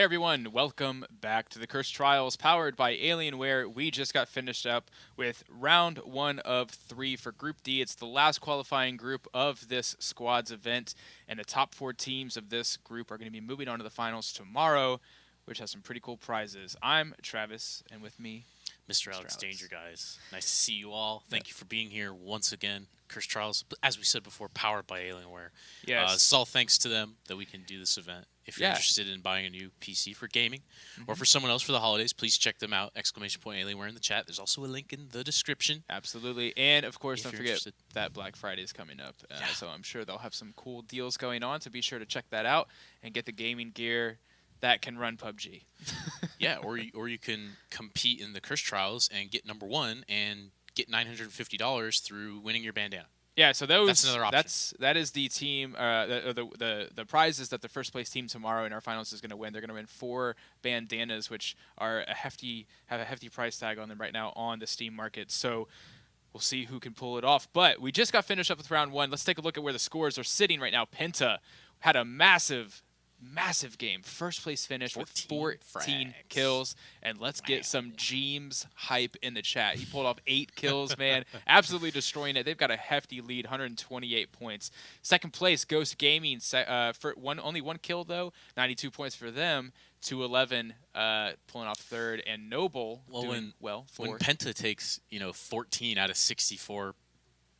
everyone, welcome back to the Cursed Trials powered by Alienware. We just got finished up with round 1 of 3 for Group D. It's the last qualifying group of this squads event, and the top 4 teams of this group are going to be moving on to the finals tomorrow, which has some pretty cool prizes. I'm Travis, and with me, Mr. Alex Danger, guys. Nice to see you all. Thank you for being here once again. Cursed Trials, as we said before, powered by Alienware. Yes. It's all thanks to them that we can do this event. If you're interested in buying a new PC for gaming or for someone else for the holidays, please check them out. ! Alienware in the chat. There's also a link in the description. Absolutely. And, of course, don't forget that Black Friday is coming up. So I'm sure they'll have some cool deals going on, so be sure to check that out and get the gaming gear that can run PUBG. Yeah, or you can compete in the Cursed Trials and get #1 and get $950 through winning your bandana. Yeah, so those that's another option. That is the team the prizes that the first place team tomorrow in our finals is going to win. They're going to win 4 bandanas, which are have a hefty price tag on them right now on the Steam market. So we'll see who can pull it off. But we just got finished up with round 1. Let's take a look at where the scores are sitting right now. Penta had a massive game. First place finish with 14 kills. And let's get some Jeems hype in the chat. He pulled off 8 kills, man. Absolutely destroying it. They've got a hefty lead, 128 points. Second place, Ghost Gaming. For only 1 kill, though. 92 points for them. 211 pulling off third. And Noble doing well. When Penta takes 14 out of 64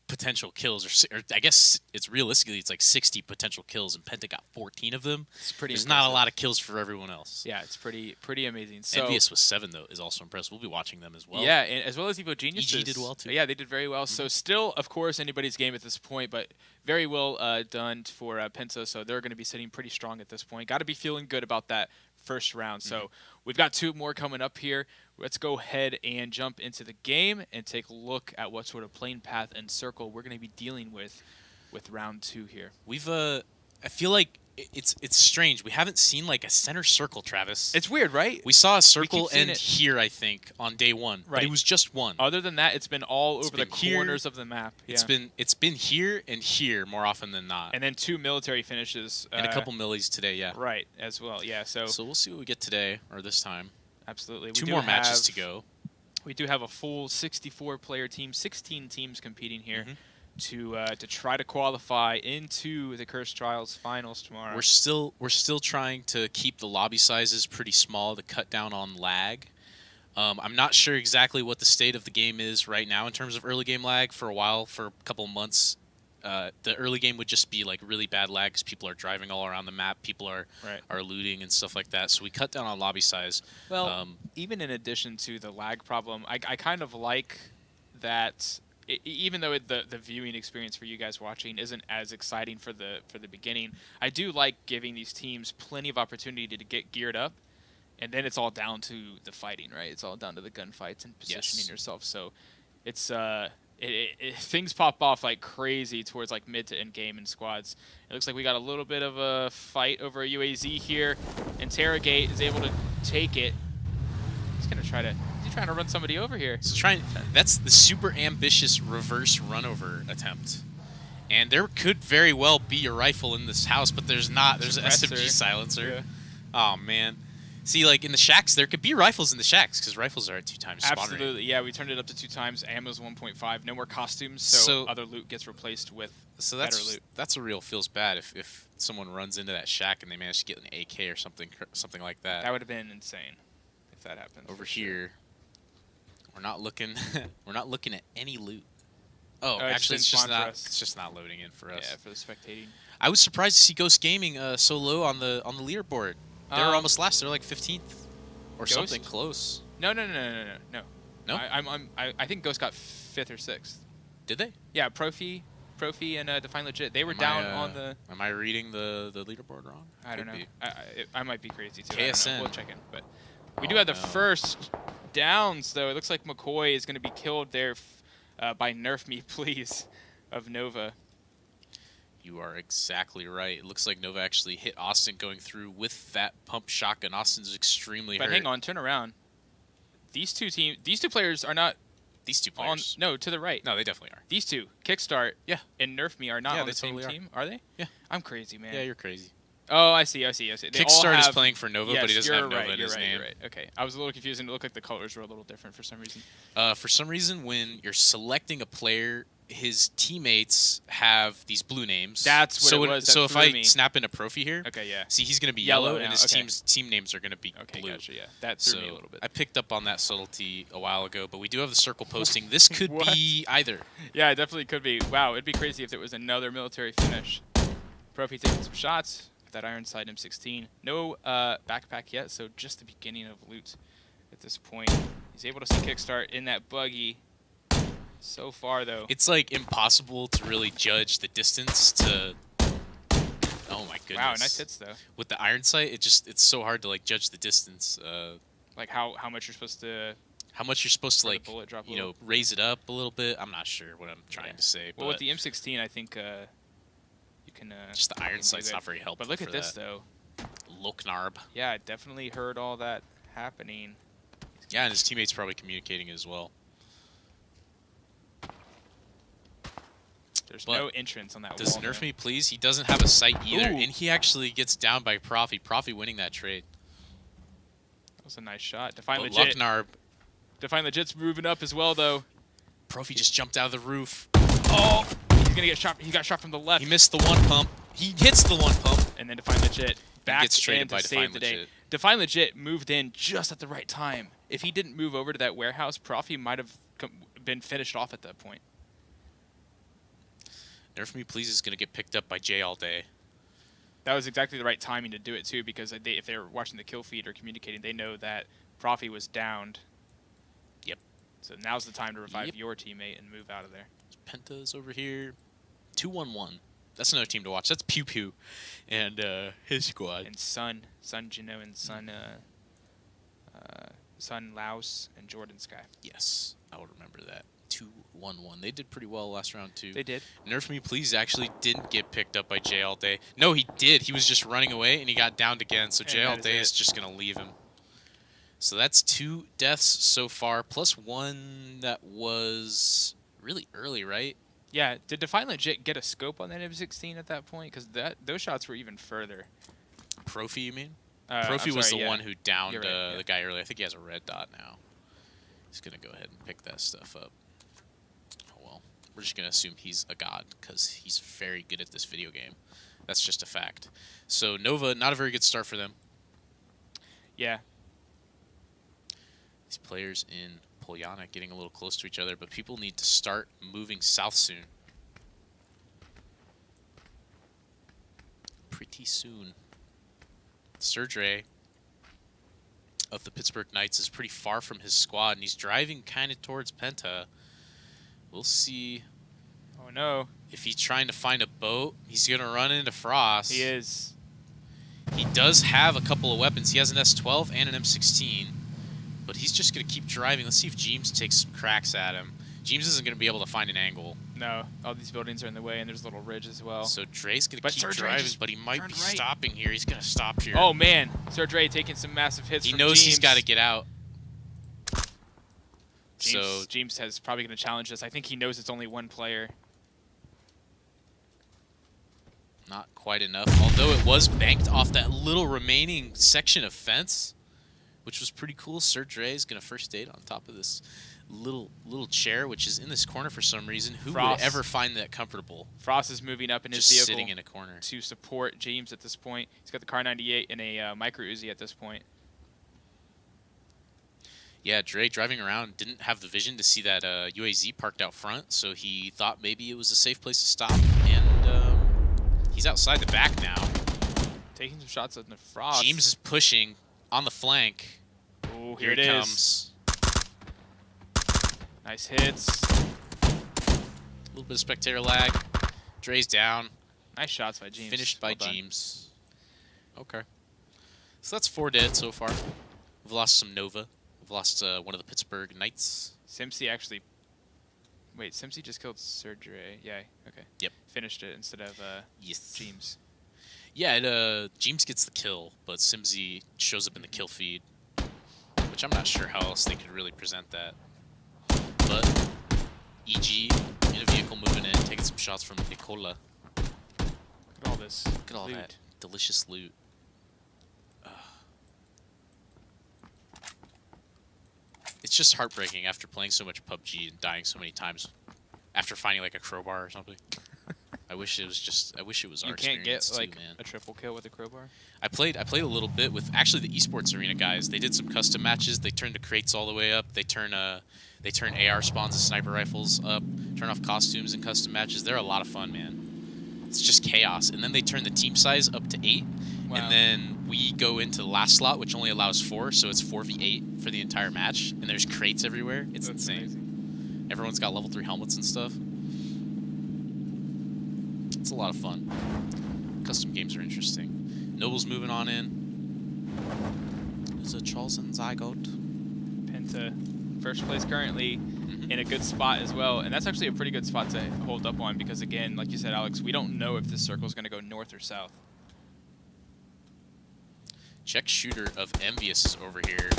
potential kills, or I guess it's realistically it's like 60 potential kills, and Penta got 14 of them. It's pretty. There's impressive. not a lot of kills for everyone else. Yeah, it's pretty amazing. So, Envious with 7 though is also impressive. We'll be watching them as well. Yeah, and as well as Evo Geniuses. EG did well too. Yeah, they did very well. So still, of course, anybody's game at this point, but very well done for Penta. So they're going to be sitting pretty strong at this point. Got to be feeling good about that first round. So we've got 2 more coming up here. Let's go ahead and jump into the game and take a look at what sort of plane path and circle we're going to be dealing with round 2 here. We've I feel like it's strange. We haven't seen like a center circle, Travis. It's weird, right? We saw a circle end here, I think, on day 1, right. but it was just 1. Other than that, it's been all over the corners of the map. It's been here and here more often than not. And then 2 military finishes. And a couple millies today, yeah. Right, as well, yeah. So we'll see what we get today or this time. Absolutely. 2 more matches to go. We do have a full 64-player team, 16 teams competing here to try to qualify into the Cursed Trials finals tomorrow. We're still trying to keep the lobby sizes pretty small to cut down on lag. I'm not sure exactly what the state of the game is right now in terms of early game lag. For a couple months, the early game would just be like really bad lag because people are driving all around the map, people are looting and stuff like that. So we cut down on lobby size. Well, even in addition to the lag problem, I kind of like that. Even though the viewing experience for you guys watching isn't as exciting for the beginning, I do like giving these teams plenty of opportunity to get geared up, and then it's all down to the fighting, right? It's all down to the gunfights and positioning yourself. So it's things pop off like crazy towards like mid to end game in squads. It looks like we got a little bit of a fight over a UAZ here. Interrogate is able to take it. He's gonna try to. Trying to run somebody over here. That's the super ambitious reverse runover attempt. And there could very well be a rifle in this house, but there's not. There's an SMG silencer. Yeah. Oh, man. See, like in the shacks, there could be rifles in the shacks because rifles are at 2 times spawn rate. Absolutely, yeah. We turned it up to 2 times. Ammo's 1.5. No more costumes, so other loot gets replaced with better loot. That's a real feels bad if someone runs into that shack and they manage to get an AK or something like that. That would have been insane if that happened. Over here. We're not looking. We're not looking at any loot. Oh, actually, it's just not loading in for us. Yeah, for the spectating. I was surprised to see Ghost Gaming so low on the leaderboard. They were almost last. They're like 15th or something close. No. No. I think Ghost got 5th or 6th. Did they? Yeah, Profi and Define Legit. They were down on the. Am I reading the leaderboard wrong? I don't know. I might be crazy too. KSN. We'll check in, but we do have the first downs, though. It looks like McCoy is going to be killed there by Nerf Me Please of Nova. You are exactly right. It looks like Nova actually hit Austin going through with that pump shotgun. Austin's extremely hurt. But hang on, turn around. These two players are not. These 2 players? No, to the right. No, they definitely are. These 2, Kickstart and Nerf Me, are not on the same team, are they? Yeah. I'm crazy, man. Yeah, you're crazy. Oh, I see. They all Kickstart is have, playing for Nova, yes, but he doesn't have Nova in you're his right, name. You're right. Okay, I was a little confused, and it looked like the colors were a little different for some reason. For some reason, when you're selecting a player, his teammates have these blue names. That's what it was. So if I me. snap in a Profi here, Okay, yeah. see, he's going to be yellow, now, and his okay. team names are going to be Okay, blue. gotcha, yeah. That threw me a little bit. I picked up on that subtlety a while ago, but we do have the circle posting. This could be either. Yeah, it definitely could be. Wow, it'd be crazy if it was another military finish. Profi taking some shots with that iron sight M16. No backpack yet, so just the beginning of loot at this point. He's able to see Kickstart in that buggy. So far, though. It's like impossible to really judge the distance to... Oh my goodness. Wow, nice hits, though. With the iron sight, it's so hard to like judge the distance. Like how much you're supposed to... How much you're supposed to, like, bullet drop you know, raise it up a little bit. I'm not sure what I'm trying to say. Well, but with the M16, I think you can... just the iron sight's not very helpful. But look at this, that. though. Loknarb. Yeah, I definitely heard all that happening. Yeah, and his teammates probably communicating as well. There's no entrance on that Does wall. nerf me, please? He doesn't have a sight either, Ooh. and he actually gets down by Profi. Profi winning that trade. That was a nice shot. Define But Legit. Loknarb. Define Legit's moving up as well, though. Profi just jumped out of the roof. Oh! He's gonna get shot. He got shot from the left. He missed the one pump. He hits the one pump. And then Define Legit back gets traded in to by save Define the day. Legit. Define Legit moved in just at the right time. If he didn't move over to that warehouse, Profi might have been finished off at that point. Nerf me, please is going to get picked up by Jay all day. That was exactly the right timing to do it, too, because if they were watching the kill feed or communicating, they know that Profi was downed. Yep. So now's the time to revive your teammate and move out of there. Penta's over here. 2-1-1. That's another team to watch. That's Pew Pew and his squad. And Sun Jino and Sun Laos and Jordan Sky. Yes, I would remember that. 2-1-1. They did pretty well last round, too. They did. Nerf me, please actually didn't get picked up by Jay all day. No, he did. He was just running away, and he got downed again, so Jay all day is just going to leave him. So that's 2 deaths so far, plus 1 that was really early, right? Yeah, did Define Legit get a scope on that M16 at that point? Because those shots were even further. Profi, you mean? I'm Profi was sorry, the yeah. one who downed Right, the guy earlier. I think he has a red dot now. He's going to go ahead and pick that stuff up. Oh, well. We're just going to assume he's a god because he's very good at this video game. That's just a fact. So Nova, not a very good start for them. Yeah. These players in Polyana getting a little close to each other, but people need to start moving south soon. Pretty soon. Serdre of the Pittsburgh Knights is pretty far from his squad, and he's driving kind of towards Penta. We'll see. Oh, no. If he's trying to find a boat, he's going to run into Frost. He is. He does have a couple of weapons. He has an S12 and an M16, but he's just going to keep driving. Let's see if James takes some cracks at him. James isn't going to be able to find an angle. No, all these buildings are in the way, and there's a little ridge as well. So Dre's going to keep driving, but he might be right. stopping here. He's going to stop here. Oh, man. Sir Dre taking some massive hits He from knows James. he's got to get out. James is probably going to challenge this. I think he knows it's only one player. Not quite enough, although it was banked off that little remaining section of fence, which was pretty cool. Sir Dre is going to first date on top of this little chair, which is in this corner for some reason. Who would ever find that comfortable? Frost is moving up in his just vehicle sitting in a corner to support James at this point. He's got the Car 98 and a micro Uzi at this point. Yeah, Dre driving around didn't have the vision to see that UAZ parked out front, so he thought maybe it was a safe place to stop, and he's outside the back now. Taking some shots at the Frost. James is pushing on the flank. Oh, Here it it is. comes. Nice hits. A little bit of spectator lag. Dre's down. Nice shots by James. Finished by Well done. James. Okay. So that's 4 dead so far. We've lost some Nova. We've lost one of the Pittsburgh Knights. Simpsy actually... Wait, Simpsy just killed Sir Dre. Yeah, okay. Yep. Finished it instead of Yes. James. Yeah, James gets the kill, but Simsy shows up in the kill feed, which I'm not sure how else they could really present that. But EG in a vehicle moving in, taking some shots from Nicola. Look at all this. Look at all loot. that. delicious loot. It's just heartbreaking after playing so much PUBG and dying so many times after finding like a crowbar or something. I wish it was our You can't get experience like too, man. a triple kill with a crowbar. I played a little bit with actually the esports arena guys. They did some custom matches. They turned the crates all the way up. They turn AR spawns and sniper rifles up. Turn off costumes in custom matches. They're a lot of fun, man. It's just chaos. And then they turn the team size up to 8. Wow. And then we go into the last slot, which only allows 4, so it's 4v8 for the entire match. And there's crates everywhere. It's That's insane. amazing. Everyone's got level 3 helmets and stuff. It's a lot of fun. Custom games are interesting. Noble's moving on in. There's a Charles and Zygote. Penta, first place currently, in a good spot as well. And that's actually a pretty good spot to hold up on because, again, like you said, Alex, we don't know if this circle is going to go north or south. Check shooter of Envious is over here.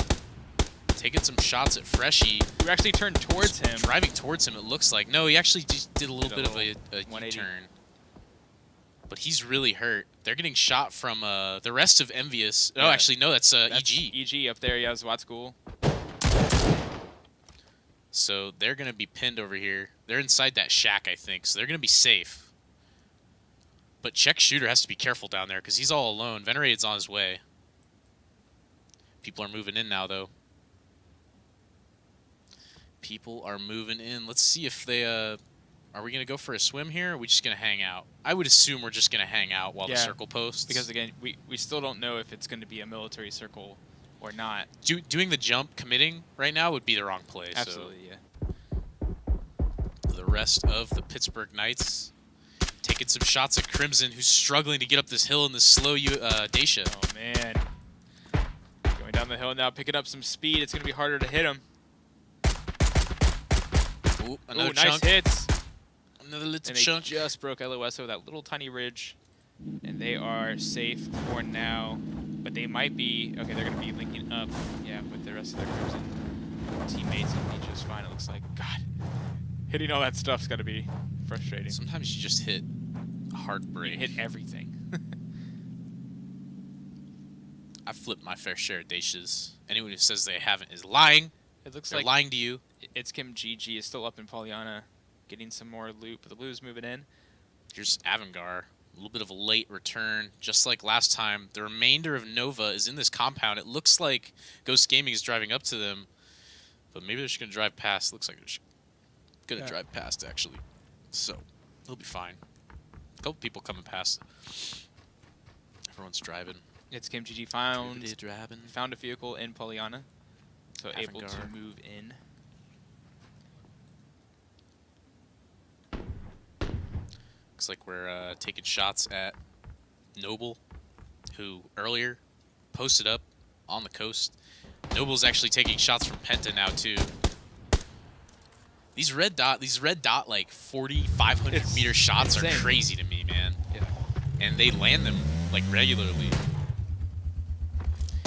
Taking some shots at Freshie. We actually turned towards him. Driving towards him, it looks like. No, he actually just did a little bit of a 180. U-turn. But he's really hurt. They're getting shot from the rest of Envious. Oh, Yeah. actually, no, that's EG. EG up there, yeah, Zwat School. So they're going to be pinned over here. They're inside that shack, I think, so they're going to be safe. But check shooter has to be careful down there because he's all alone. Venerated's on his way. People are moving in now, though. People are moving in. Let's see if they... Are we going to go for a swim here, or are we just going to hang out? I would assume we're just going to hang out while the circle posts. Because, again, we still don't know if it's going to be a military circle or not. Doing the jump, committing right now would be the wrong play. Absolutely, yeah. So the rest of the Pittsburgh Knights taking some shots at Crimson, who's struggling to get up this hill in this slow Dacia. Oh, man. Going down the hill now, picking up some speed. It's going to be harder to hit him. Ooh, another nice chunk. hits. Another little And chunk. they just broke LOS over that little tiny ridge. And they are safe for now. But they might be... Okay, they're going to be linking up, yeah, with the rest of their Crimson teammates and be just fine, it looks like. God, hitting all that stuff's got to be frustrating. Sometimes you just hit heartbreak. You hit everything. I've flipped my fair share of Dacias. Anyone who says they haven't is lying. It looks They're like lying to you. It's Kim GG is still up in Pollyanna getting some more loot, but the Blues moving in. Here's Avangar. A little bit of a late return, just like last time. The remainder of Nova is in this compound. It looks like Ghost Gaming is driving up to them, but maybe they're just going to drive past. Looks like they're just going to drive past, actually. So, they'll be fine. A couple people coming past. Everyone's driving. It's Kim GG found a vehicle in Pollyanna, so able to Avangar. move in. Looks like we're taking shots at Noble, who earlier posted up on the coast. Noble's actually taking shots from Penta now too. These red dot like 4,500 meter shots are crazy to me, man. Yeah. And they land them like regularly.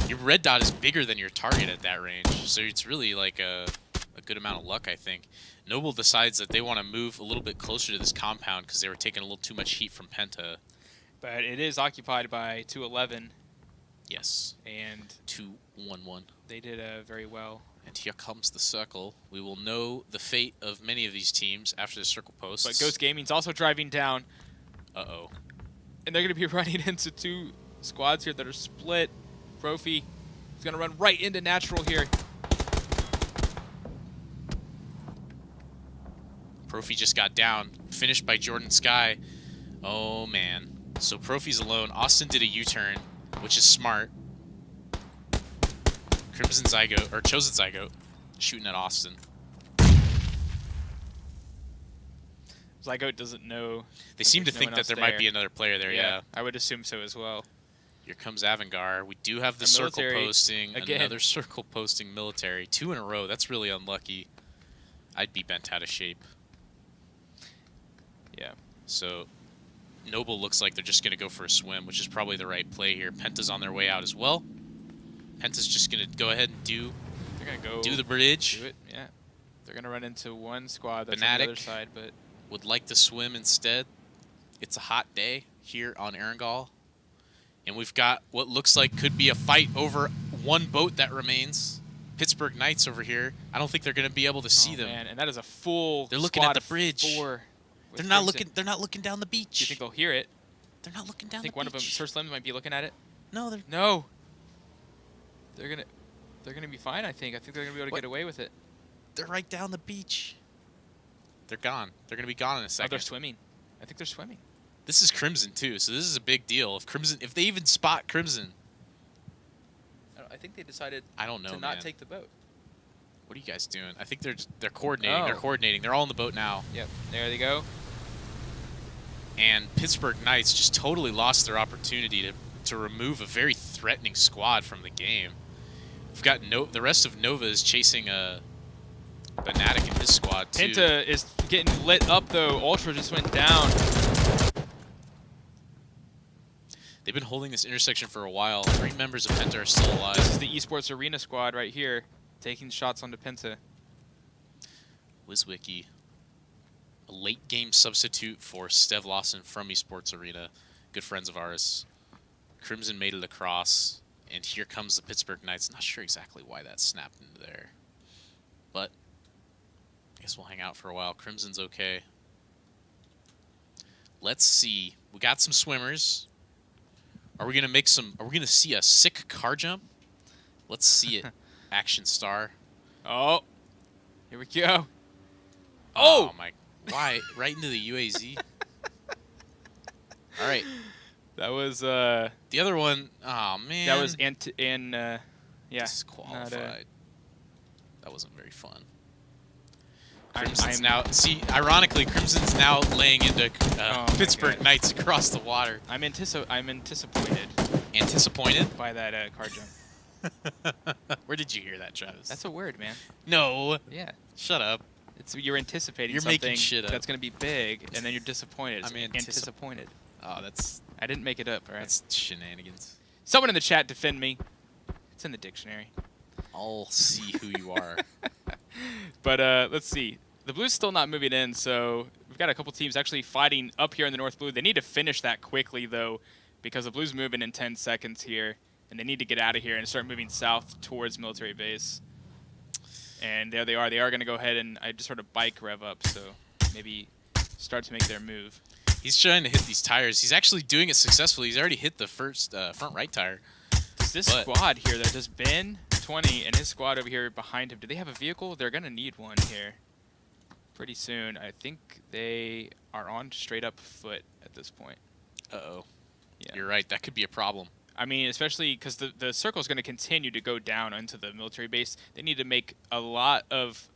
Your red dot is bigger than your target at that range, so it's really like a good amount of luck, I think. Noble decides that they want to move a little bit closer to this compound because they were taking a little too much heat from Penta. But it is occupied by 211. Yes. And 2-1-1. they did very well. And here comes the circle. We will know the fate of many of these teams after the circle posts. But Ghost Gaming's also driving down. Uh-oh. And they're going to be running into 2 squads here that are split. Profi is going to run right into Natural here. Profi just got down. Finished by Jordan Sky. Oh, man. So Profi's alone. Austin did a U-turn, which is smart. Crimson Zygote, or Chosen Zygote, shooting at Austin. Zygote doesn't know. They seem to think that there might be another player there, yeah. I would assume so as well. Here comes Avangar. We do have the A circle military, posting. again. Another circle posting military. 2 in a row. That's really unlucky. I'd be bent out of shape. Yeah. So Noble looks like they're just going to go for a swim, which is probably the right play here. Penta's on their way out as well. Penta's just going to go ahead and do the bridge. Do it, yeah. They're going to run into one squad that's on the other side, but would like to swim instead. It's a hot day here on Erangel. And we've got what looks like could be a fight over one boat that remains. Pittsburgh Knights over here. I don't think they're going to be able to see them. Man, and that is a full. They're looking at the squad bridge. of 4 with They're not Crimson. looking. They're not looking down the beach. Do you think they'll hear it? They're not looking down I think the one of them, beach. Sir Slim, might be looking at it. No, they're No. They're gonna be fine. I think they're gonna be able to get away with it. they're right down the beach. They're gone. They're gonna be gone in a Oh, second. they're swimming. I think they're swimming. This is Crimson too, so this is a big deal. If they even spot Crimson, I think they decided I don't know, to not man. take the boat. What are you guys doing? I think they're coordinating. Oh. They're coordinating. They're all in the boat now. Yep. There they go. And Pittsburgh Knights just totally lost their opportunity to remove a very threatening squad from the game. We've got the rest of Nova is chasing a Fnatic in his squad too. Penta is getting lit up though. Ultra just went down. They've been holding this intersection for a while. 3 members of Penta are still alive. This is the esports arena squad right here, taking shots onto Penta. WizWiki, a late game substitute for Stev Lawson from Esports Arena, good friends of ours. Crimson made it across, and here comes the Pittsburgh Knights. Not sure exactly why that snapped into there, but I guess we'll hang out for a while. Crimson's okay. Let's see. We got some swimmers. Are we gonna make some? Are we gonna see a sick car jump? Let's see it. Action star. Oh, here we go. Oh my! Why right into the UAZ? All right. That was The other one, oh man. that was yeah. Disqualified. That wasn't very fun. I'm- Crimson's now, see, ironically, Crimson's now laying into Oh my Pittsburgh God. Knights across the water. I'm anticipated Anticipated? by that car jump. Where did you hear that, Travis? That's a word, man. No. Yeah. Shut up. You're anticipating You're something making shit up. that's going to be big, and then you're disappointed. It's I'm anticipated. Oh, that's I didn't make it up, all right? that's shenanigans. Someone in the chat defend me. It's in the dictionary. I'll see who you are. But let's see. The Blue's still not moving in, so we've got a couple teams actually fighting up here in the North Blue. They need to finish that quickly, though, because the Blue's moving in 10 seconds here, and they need to get out of here and start moving south towards military base. And there they are. They are going to go ahead, and I just heard a bike rev up, so maybe start to make their move. He's trying to hit these tires. He's actually doing it successfully. He's already hit the first front right tire. Does this squad here, though, does Ben 20 and his squad over here behind him, do they have a vehicle? They're going to need one here pretty soon. I think they are on straight up foot at this point. Uh-oh. Yeah. You're right. That could be a problem. I mean, especially because the circle is going to continue to go down into the military base. They need to make a lot of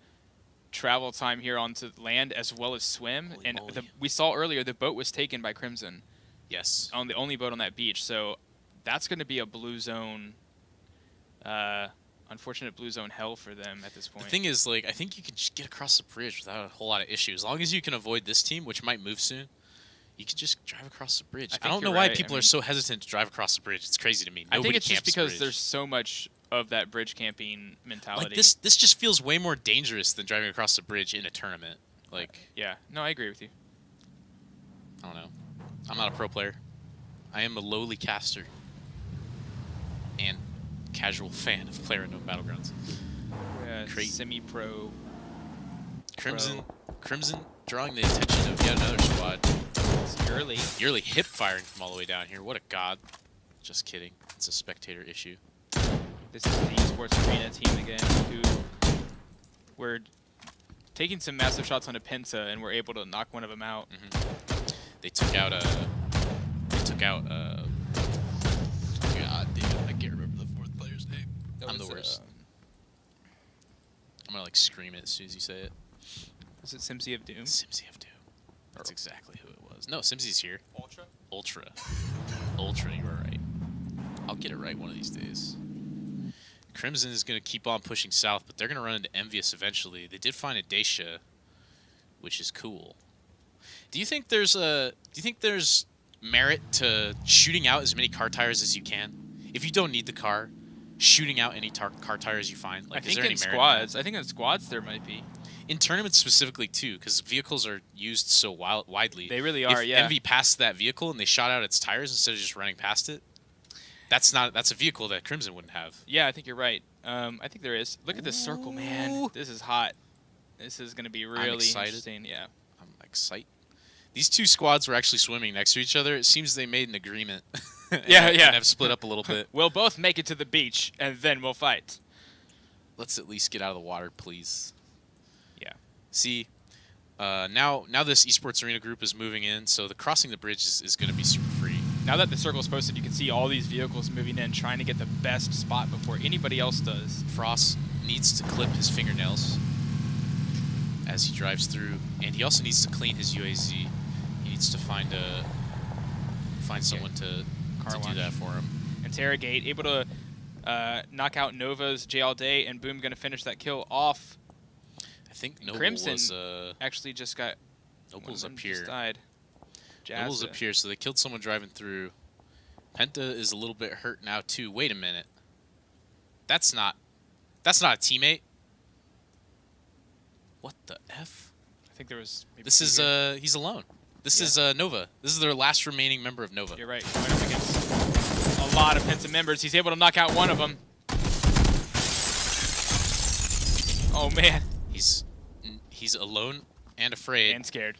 travel time here onto land as well as swim. Holy And moly. we saw earlier the boat was taken by Crimson Yes. on the only boat on that beach. So that's going to be a blue zone, unfortunate blue zone hell for them at this point. The thing is, like, I think you can just get across the bridge without a whole lot of issues. As long as you can avoid this team, which might move soon, you can just drive across the bridge. I I, think don't know you're why right. people I are mean- so hesitant to drive across the bridge. It's crazy to me. Nobody I think it's just camps the because bridge. there's so much of that bridge camping mentality. like this just feels way more dangerous than driving across the bridge in a tournament. Like, Yeah, no, I agree with you. I don't know. I'm not a pro player. I am a lowly caster and casual fan of PlayerUnknown Battlegrounds. Yeah, Crate. semi-pro. Crimson drawing the attention of yet another squad. It's early. Yearly hip firing from all the way down here. What a god. Just kidding. It's a spectator issue. This is the esports arena team again, who were taking some massive shots onto Penta and were able to knock one of them out. They took out God damn, I can't remember the fourth player's name. I'm the worst. I'm gonna like scream it as soon as you say it. Was it Simsy of Doom? Simsy of Doom. That's exactly who it was. No, Simsy's here. Ultra? Ultra, you are right. I'll get it right one of these days. Crimson is going to keep on pushing south, but they're going to run into Envious eventually. They did find a Dacia, which is cool. Do you think there's merit to shooting out as many car tires as you can? If you don't need the car, shooting out any car tires you find. Like, I think is there in any merit squads. I think in squads there might be. in tournaments specifically too, because vehicles are used so widely. They really If are, yeah. Envy passed that vehicle and they shot out its tires instead of just running past it, That's a vehicle that Crimson wouldn't have. Yeah, I think you're right. I think there is. Look at this circle, man. This is hot. This is going to be really interesting. Yeah. I'm excited. These two squads were actually swimming next to each other. It seems they made an agreement. Yeah. And have split up a little bit. We'll both make it to the beach, and then we'll fight. Let's at least get out of the water, please. Yeah. See, now this esports arena group is moving in, so the crossing the bridge is going to be super free. Now that the circle's posted, you can see all these vehicles moving in, trying to get the best spot before anybody else does. Frost needs to clip his fingernails as he drives through, and he also needs to clean his UAZ. He needs to find someone to do that for him. Interrogate, able to knock out Nova's JL Day, and boom, going to finish that kill off. I think Noble Crimson was, actually just got... Noble's up here. Just died. Noble's up here, so they killed someone driving through. Penta is a little bit hurt now too. Wait a minute. That's not a teammate. What the F? I think there was... This is he's alone. This is Nova. This is their last remaining member of Nova. You're right. Going up against a lot of Penta members. He's able to knock out one of them. Oh man. He's alone and afraid. And scared.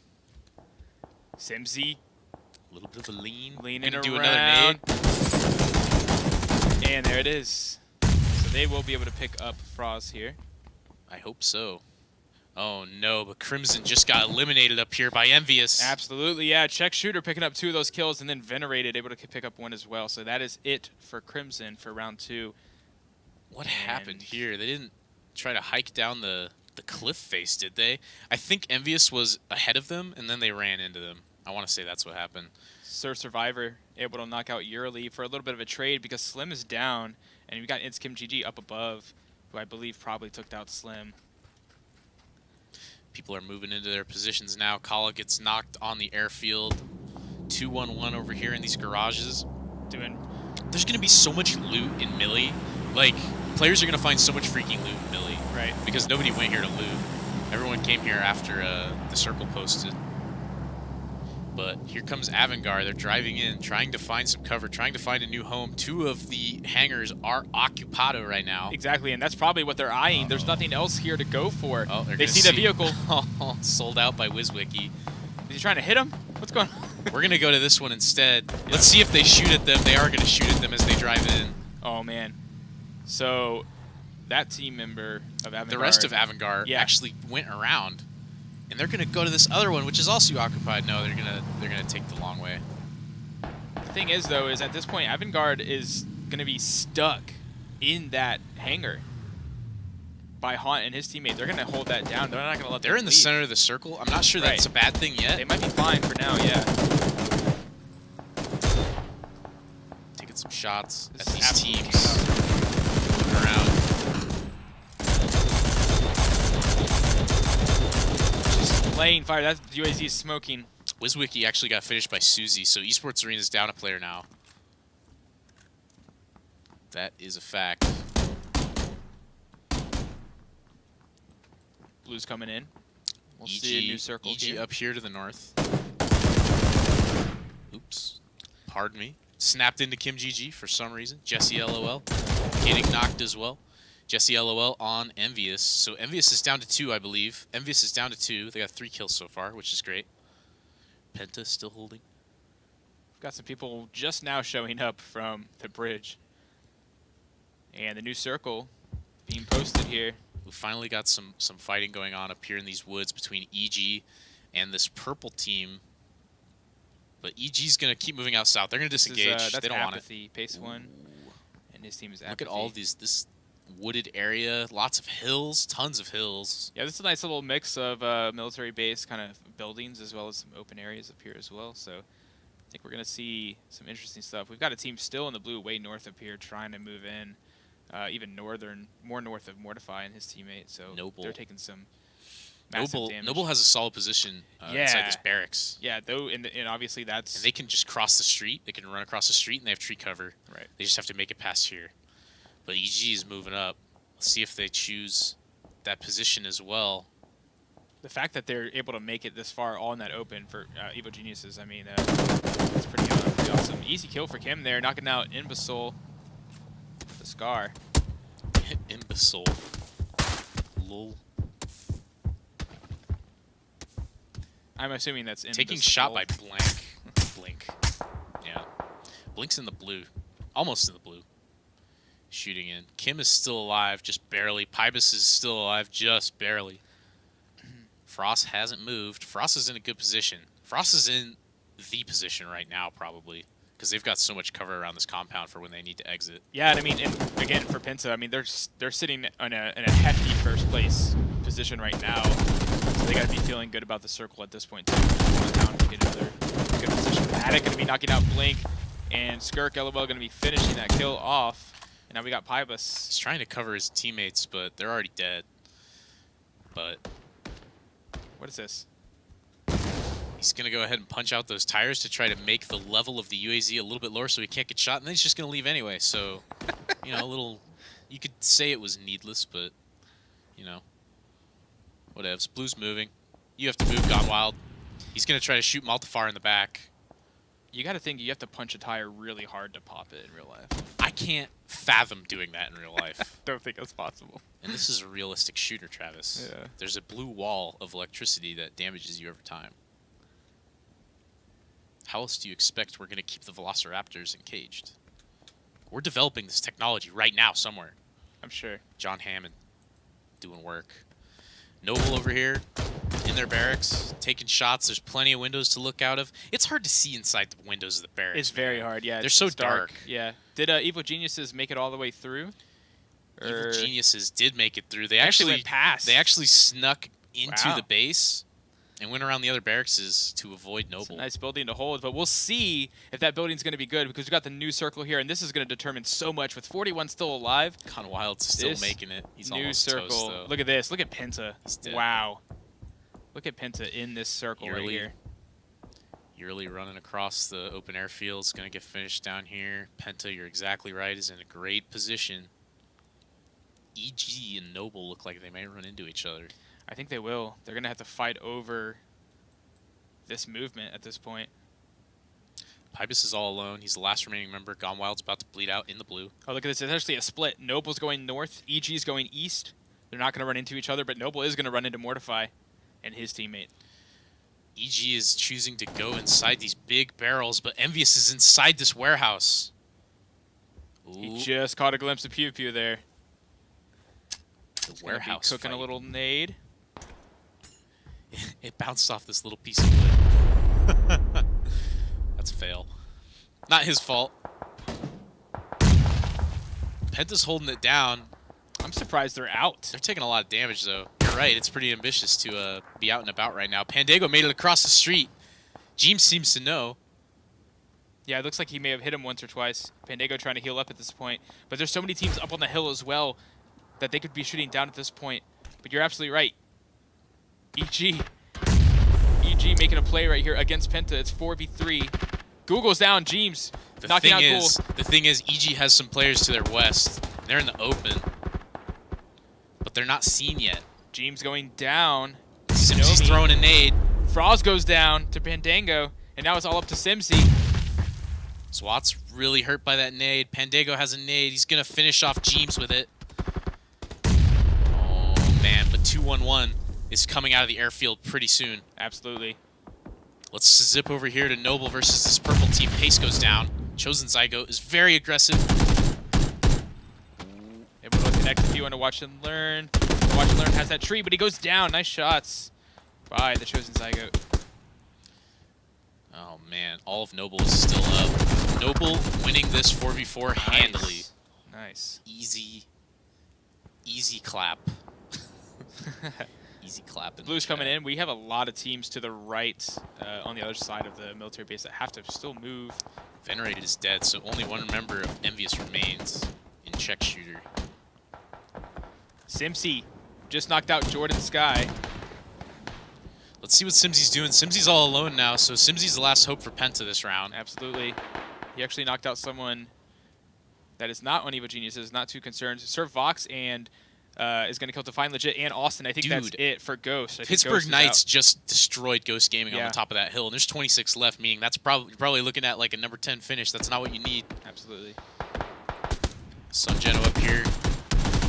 Simsy. A little bit of a lean. Leaning Gonna do around. another nade. And there it is. So they will be able to pick up Froz here. I hope so. Oh no, but Crimson just got eliminated up here by Envious. Absolutely, yeah. Check Shooter picking up 2 of those kills, and then Venerated able to pick up 1 as well. So that is it for Crimson for round 2. What happened here? They didn't try to hike down the cliff face, did they? I think Envious was ahead of them, and then they ran into them. I want to say that's what happened. Sir Survivor able to knock out Yurli for a little bit of a trade because Slim is down, and we got Inskim GG up above, who I believe probably took out Slim. People are moving into their positions now. Kala gets knocked on the airfield. 2-1-1 over here in these garages. There's going to be so much loot in Millie. Like, players are going to find so much freaking loot in Millie. Right. Because nobody went here to loot. Everyone came here after the circle posted. But here comes Avantgarde. They're driving in, trying to find some cover, trying to find a new home. 2 of the hangars are occupado right now. Exactly, and that's probably what they're eyeing. There's nothing else here to go for. Oh, they see the vehicle. Sold out by WizWiki. Is he trying to hit him? What's going on? We're going to go to this one instead. Yeah. Let's see if they shoot at them. They are going to shoot at them as they drive in. Oh, man. So that team member of Avantgarde... The rest of Avantgarde actually went around. And they're going to go to this other one, which is also occupied. No, they're gonna take the long way. The thing is, though, is at this point, Avantgarde is going to be stuck in that hangar by Haunt and his teammate. They're going to hold that down. They're not going to let them They're in the leave. center of the circle. I'm not sure that's a bad thing yet. They might be fine for now, yeah. Taking some shots at This these teams. Moving around. Laying fire. That's UAZ is smoking. WizWiki actually got finished by Susie, so Esports Arena is down a player now. That is a fact. Blue's coming in. We'll see a new circle EG here. up here to the north. Oops. Pardon me. Snapped into Kim GG for some reason. Jesse LOL. Getting knocked as well. Jesse LOL on Envious. So Envious is down to 2, I believe. Envious is down to 2. They got 3 kills so far, which is great. Penta still holding. We've got some people just now showing up from the bridge. And the new circle being posted here. We finally got some fighting going on up here in these woods between EG and this purple team. But EG's going to keep moving out south. They're going to disengage. They don't want it. Pace1. And his team is Apathy. Look at all of this wooded area, lots of hills, tons of hills. Yeah, this is a nice little mix of military base kind of buildings as well as some open areas up here as well. So I think we're going to see some interesting stuff. We've got a team still in the blue way north up here trying to move in, even more north of Mortify and his teammate. So they're taking some massive damage. Noble has a solid position inside this barracks. Yeah, though, and obviously that's... And they can just cross the street. They can run across the street and they have tree cover. Right. They just have to make it past here. But EG is moving up. Let's see if they choose that position as well. The fact that they're able to make it this far all in that open for Evo Geniuses, I mean, it's pretty awesome. Easy kill for Kim there, knocking out Imbecile with the Scar. Imbecile. Lol. I'm assuming that's Imbecile. Taking shot by Blink. Yeah. Blink's in the blue. Almost in the blue. Shooting in. Kim is still alive, just barely. Pybus is still alive, just barely. Frost hasn't moved. Frost is in a good position. Frost is in the position right now, probably, because they've got so much cover around this compound for when they need to exit. Yeah, and I mean, and again, for Penta, I mean, they're sitting in a hefty first place position right now, so they got to be feeling good about the circle at this point. To get another good position. Paddock going to be knocking out Blink, and Skirk LOL going to be finishing that kill off. And now we got Pybus. He's trying to cover his teammates, but they're already dead. But what is this? he's going to go ahead and punch out those tires to try to make the level of the UAZ a little bit lower so he can't get shot, and then he's just going to leave anyway. So, you know, a little... You could say it was needless, but, you know, whatevs. Blue's moving. You have to move Gone Wild. He's going to try to shoot Maltafar in the back. You got to think you have to punch a tire really hard to pop it in real life. I can't fathom doing that in real life. Don't think that's possible. And this is a realistic shooter, Travis. Yeah. There's a blue wall of electricity that damages you over time. How else do you expect we're going to keep the Velociraptors encaged? We're developing this technology right now somewhere. I'm sure. John Hammond doing work. Noble over here in their barracks, taking shots. There's plenty of windows to look out of. It's hard to see inside the windows of the barracks. It's very hard, yeah. They're so it's dark. Yeah. Did Evil Geniuses make it all the way through? Evil Geniuses did make it through. They actually went past. They actually snuck into Wow. the base and went around the other barracks to avoid Noble. It's a nice building to hold, but we'll see if that building's going to be good because we've got the new circle here, and this is going to determine so much. With 41 still alive, Gone Wild's still this making it. He's new almost circle. toast, though. Look at this. Look at Penta. He's dead. Wow. Look at Penta in this circle right here. Yearly running across the open airfield is going to get finished down here. Penta, you're exactly right, is in a great position. EG and Noble look like they may run into each other. I think they will. They're going to have to fight over this movement at this point. Pybus is all alone. He's the last remaining member. Gone Wild's about to bleed out in the blue. Oh, look at this. It's actually a split. Noble's going north. EG's going east. They're not going to run into each other, but Noble is going to run into Mortify and his teammate. EG is choosing to go inside these big barrels, but Envious is inside this warehouse. Ooh. He just caught a glimpse of Pew Pew there. The He's warehouse cooking fight. a little nade. It bounced off this little piece of wood. That's a fail. Not his fault. Penta's holding it down. I'm surprised they're out. They're taking a lot of damage, though. You're right. It's pretty ambitious to be out and about right now. Pandago made it across the street. Jeems seems to know. Yeah, it looks like he may have hit him once or twice. Pandago trying to heal up at this point. But there's so many teams up on the hill as well that they could be shooting down at this point. But you're absolutely right. EG making a play right here against Penta. It's 4v3. Google's down. Jeems knocking out Gool. The thing is, EG has some players to their west. They're in the open. But they're not seen yet. Jeems going down. Simsy's throwing a nade. Froz goes down to Pandango. And now it's all up to Simsy. Swat's really hurt by that nade. Pandago has a nade. He's going to finish off Jeems with it. Oh, man. But 2-1-1 is coming out of the airfield pretty soon. Absolutely. Let's zip over here to Noble versus this purple team. Pace goes down. Chosen Zygote is very aggressive. Able to connect if you want to watch and learn. Watch and learn has that tree, but he goes down. Nice shots by the Chosen Zygote. Oh, man. All of Noble is still up. Noble winning this 4v4 handily. Nice. Easy clap. Easy clap. Blue's coming in. We have a lot of teams to the right on the other side of the military base that have to still move. Venerated is dead, so only one member of Envious remains in check shooter. Simsy just knocked out Jordan Sky. Let's see what Simsy's doing. Simsy's all alone now, so Simsy's the last hope for Penta this round. Absolutely. He actually knocked out someone that is not on Evo Geniuses, not too concerned. Sir Vox and is going to kill Define Legit and Austin. I think that's it for Ghost. I think Pittsburgh Ghost is Knights out. just destroyed Ghost Gaming on Yeah. the top of that hill, and there's 26 left, meaning that's probably looking at like a number 10 finish. That's not what you need. Absolutely. Sunjeno up here,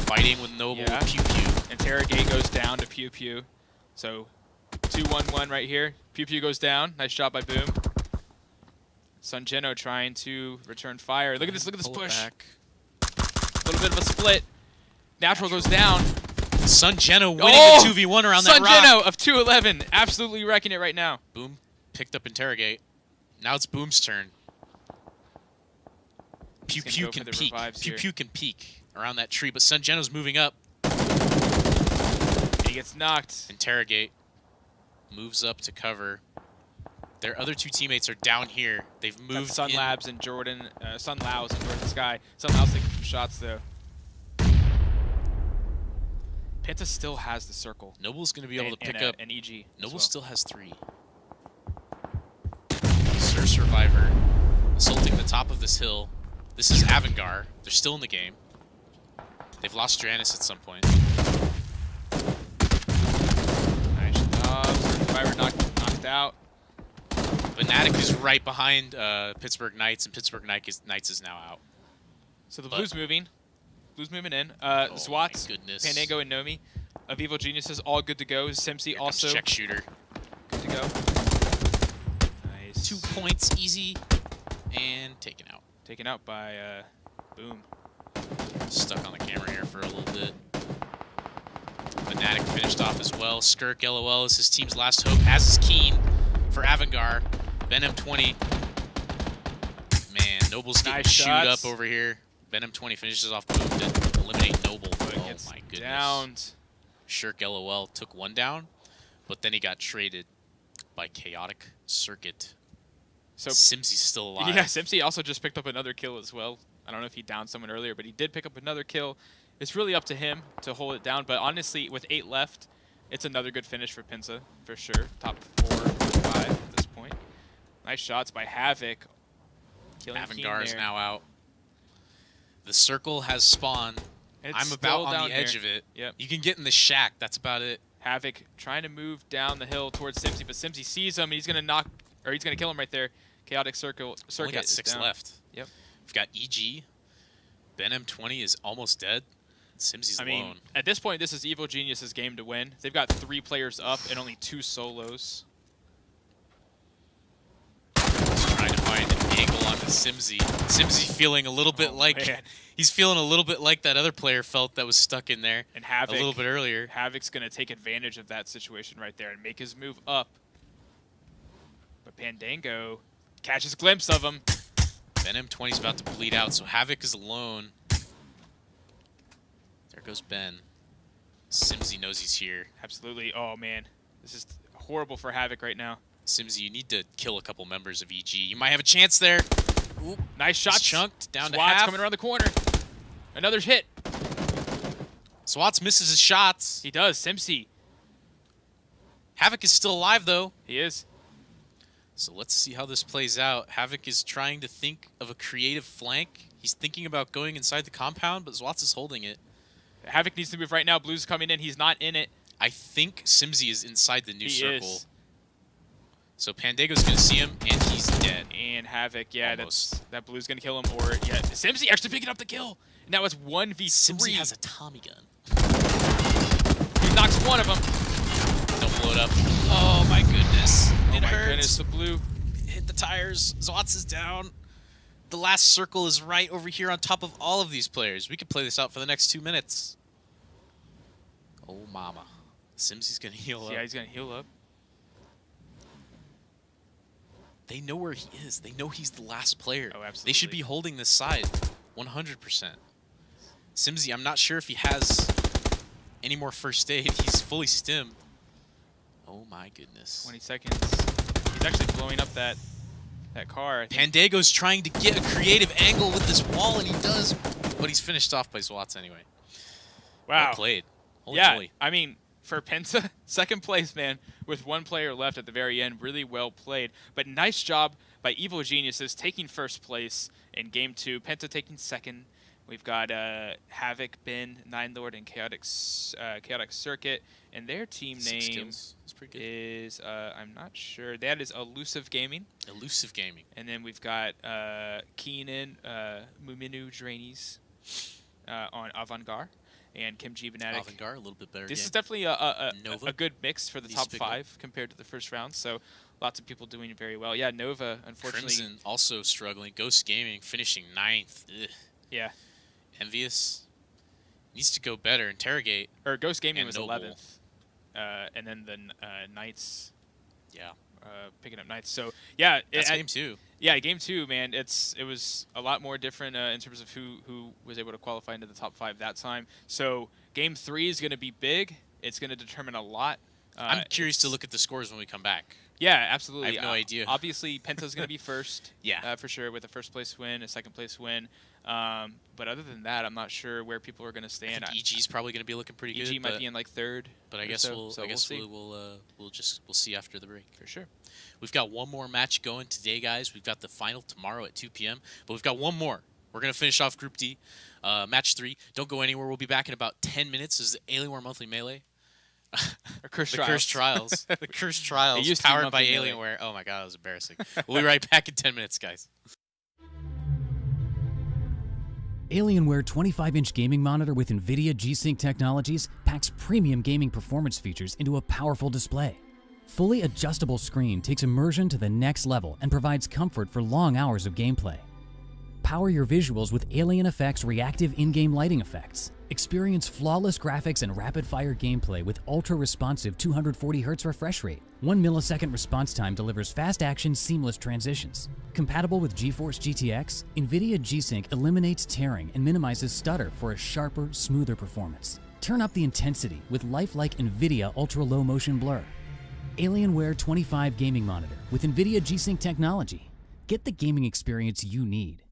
fighting with Noble with Pew Pew. Interrogate goes down to Pew Pew. So 2-1-1 right here. Pew Pew goes down. Nice shot by Boom. Sunjeno trying to return fire. Look at this push. A little bit of a split. Natural goes down. Sunjeno winning a 2v1 around that rock. Sunjeno of 211, absolutely wrecking it right now. Boom picked up Interrogate. Now it's Boom's turn. Pew Pew can peek. Pew Pew can peek around that tree, but Sunjeno's moving up. And he gets knocked. Interrogate moves up to cover. Their other two teammates are down here. They've moved Sun in. Labs and Jordan, Sun Laos and Jordan Sky. Sun Laos taking some shots though. Penta still has the circle. Noble's going to be able to pick up an EG. Noble still has 3. Sir Survivor assaulting the top of this hill. This is Avangar. They're still in the game. They've lost Dranis at some point. Nice job. Sir Survivor knocked out. Fnatic is right behind Pittsburgh Knights, and Pittsburgh Knights is now out. So the Blues moving. Blues moving in. Oh Zwats, Pandango, and Nomi. Evil Geniuses all good to go. Simpsy also check shooter. Good to go. Nice. 2 points, easy, and taken out. Taken out by Boom. Stuck on the camera here for a little bit. Fnatic finished off as well. Skirk LOL is his team's last hope, as is Keen for Avangar. Venom 20. Man, Noble's getting chewed up over here. Venom 20 finishes off Boom to eliminate Noble. Oh my goodness. Downed. Shirk LOL took 1 down, but then he got traded by Chaotic Circuit. So Simsy's still alive. Yeah, Simpsy also just picked up another kill as well. I don't know if he downed someone earlier, but he did pick up another kill. It's really up to him to hold it down, but honestly, with 8 left, it's another good finish for Pinsa, for sure. Top 4, 5 at this point. Nice shots by Havoc. Avangar is now out. The circle has spawned. I'm about on the edge of it. Yep. You can get in the shack. That's about it. Havoc trying to move down the hill towards Simpsy, but Simpsy sees him, and he's going to kill him right there. Chaotic Circuit Only got 6 left. Yep. We've got EG. Ben M20 is almost dead. Simsy's alone. I mean, at this point, this is Evil Genius's game to win. They've got 3 players up and only 2 solos. Just trying to find an angle onto Simsy. Simsy feeling a little bit he's feeling a little bit like that other player felt that was stuck in there. And Havoc, a little bit earlier. Havoc's going to take advantage of that situation right there and make his move up. But Pandango catches a glimpse of him. Ben M20's about to bleed out, so Havoc is alone. There goes Ben. Simsy knows he's here. Absolutely. Oh, man. This is horrible for Havoc right now. Simsy, you need to kill a couple members of EG. You might have a chance there. Ooh, nice shot. Chunked down to Swat's half. coming around the corner. Another hit. Swats misses his shots. He does. Simpsy. Havoc is still alive, though. He is. So let's see how this plays out. Havoc is trying to think of a creative flank. He's thinking about going inside the compound, but Zwats is holding it. Havoc needs to move right now. Blue's coming in. He's not in it. I think Simsy is inside the new circle. Is. So Pandago's going to see him, and he's dead. And Havoc, yeah, that Blue's going to kill him. Or, yeah, Simsy actually picking up the kill. And now it's 1v3. Simsy has a Tommy gun. He knocks one of them. Don't blow it up. Oh, my goodness. It hurts. Goodness, the Blue hit the tires. Zwats is down. The last circle is right over here on top of all of these players. We could play this out for the next 2 minutes. Oh, mama. Simsy's going to heal up. Yeah, he's going to heal up. They know where he is. They know he's the last player. Oh, absolutely. They should be holding this side 100%. Simsy, I'm not sure if he has any more first aid. He's fully stimmed. Oh, my goodness. 20 seconds. He's actually blowing up that car. Pandago's trying to get a creative angle with this wall, and he does, but he's finished off by Zwats anyway. Wow. Well played. Holy yeah, moly. I mean, for Penta, second place, man, with 1 player left at the very end. Really well played. But nice job by Evil Geniuses taking first place in Game 2. Penta taking second. We've got Havoc, Ben, Nine Lord, and Chaotic Circuit, and their team name is I'm not sure. That is Elusive Gaming. Elusive Gaming. And then we've got Keenan, Muminu Drainies on Avant-Garde, and Kim G Benatic. Avant-Garde, a little bit better. This is definitely a good mix for the top 5 compared to the first round. So lots of people doing very well. Yeah, Nova, unfortunately. Crimson also struggling. Ghost Gaming finishing 9th. Ugh. Yeah. Envious needs to go better. Interrogate. Or Ghost Gaming was Noble. 11th. And then the Knights. Yeah. Picking up Knights. So, yeah. That's game 2. Yeah, game 2, man. It was a lot more different in terms of who was able to qualify into the top 5 that time. So, game 3 is going to be big. It's going to determine a lot. I'm curious to look at the scores when we come back. Yeah, absolutely. I have no idea. Obviously, Penta's going to be first. Yeah. For sure, with a first-place win, a second-place win. But other than that, I'm not sure where people are going to stand. I think EG's probably going to be looking pretty good. EG might be in like 3rd. But I guess we'll see after the break. For sure. We've got one more match going today, guys. We've got the final tomorrow at 2 p.m. But we've got one more. We're going to finish off Group D, Match 3. Don't go anywhere. We'll be back in about 10 minutes. This is the Alienware Monthly Melee. The Cursed Trials. The Cursed Trials, powered by Alienware. Oh my god, that was embarrassing. We'll be right back in 10 minutes, guys. Alienware 25-inch gaming monitor with NVIDIA G-Sync technologies packs premium gaming performance features into a powerful display. Fully adjustable screen takes immersion to the next level and provides comfort for long hours of gameplay. Power your visuals with Alien Effects reactive in-game lighting effects. Experience flawless graphics and rapid-fire gameplay with ultra-responsive 240Hz refresh rate. 1 millisecond response time delivers fast-action, seamless transitions. Compatible with GeForce GTX, NVIDIA G-Sync eliminates tearing and minimizes stutter for a sharper, smoother performance. Turn up the intensity with lifelike NVIDIA ultra-low motion blur. Alienware 25 gaming monitor with NVIDIA G-Sync technology. Get the gaming experience you need.